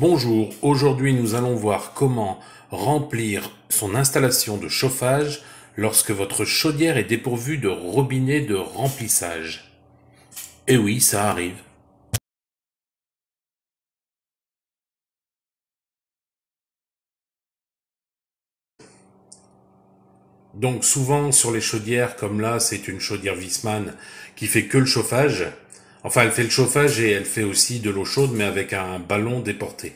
Bonjour, aujourd'hui nous allons voir comment remplir son installation de chauffage lorsque votre chaudière est dépourvue de robinet de remplissage. Eh oui, ça arrive. Donc souvent sur les chaudières comme là, c'est une chaudière Viessmann qui fait que le chauffage. Enfin, elle fait le chauffage et elle fait aussi de l'eau chaude mais avec un ballon déporté.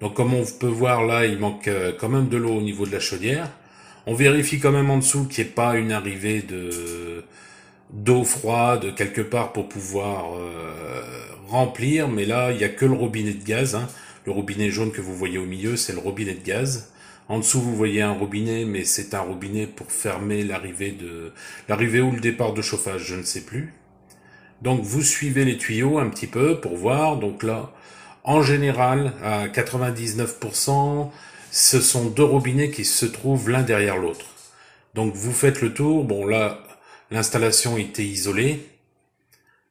Donc comme on peut voir là, il manque quand même de l'eau au niveau de la chaudière. On vérifie quand même en dessous qu'il n'y ait pas une arrivée d'eau froide quelque part pour pouvoir remplir, mais là il n'y a que le robinet de gaz, hein. Le robinet jaune que vous voyez au milieu, c'est le robinet de gaz. En dessous vous voyez un robinet, mais c'est un robinet pour fermer l'arrivée ou le départ de chauffage, je ne sais plus. Donc vous suivez les tuyaux un petit peu pour voir. Donc là, en général, à 99%, ce sont deux robinets qui se trouvent l'un derrière l'autre. Donc vous faites le tour. Bon là, l'installation était isolée.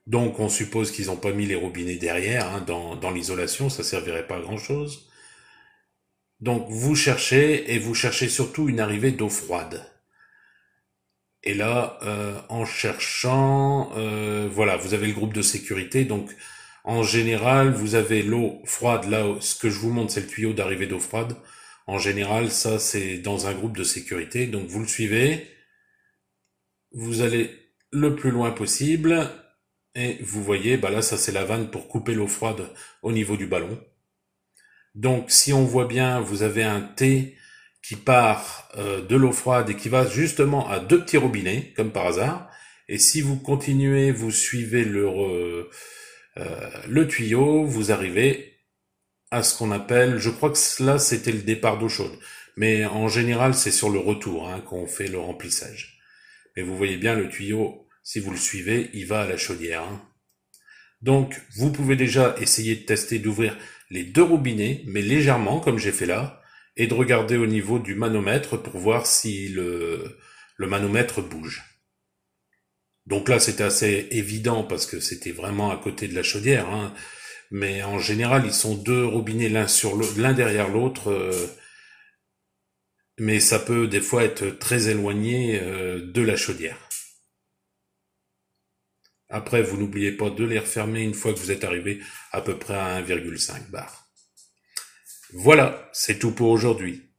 Donc on suppose qu'ils n'ont pas mis les robinets derrière, hein, dans l'isolation, ça servirait pas à grand chose. Donc vous cherchez, et vous cherchez surtout une arrivée d'eau froide. Et là, en cherchant, voilà, vous avez le groupe de sécurité. Donc, en général, vous avez l'eau froide. Là, ce que je vous montre, c'est le tuyau d'arrivée d'eau froide. En général, ça, c'est dans un groupe de sécurité. Donc, vous le suivez. Vous allez le plus loin possible. Et vous voyez, bah là, ça, c'est la vanne pour couper l'eau froide au niveau du ballon. Donc, si on voit bien, vous avez un T qui part de l'eau froide et qui va justement à deux petits robinets, comme par hasard. Et si vous continuez, vous suivez le tuyau, vous arrivez à ce qu'on appelle, je crois que là c'était le départ d'eau chaude, mais en général c'est sur le retour, hein, qu'on fait le remplissage. Mais vous voyez bien le tuyau, si vous le suivez, il va à la chaudière, hein. Donc, vous pouvez déjà essayer de tester d'ouvrir les deux robinets, mais légèrement, comme j'ai fait là, et de regarder au niveau du manomètre pour voir si le manomètre bouge. Donc là, c'était assez évident parce que c'était vraiment à côté de la chaudière, hein. Mais en général, ils sont deux robinets l'un derrière l'autre, mais ça peut des fois être très éloigné de la chaudière. Après, vous n'oubliez pas de les refermer une fois que vous êtes arrivé à peu près à 1,5 bar. Voilà, c'est tout pour aujourd'hui.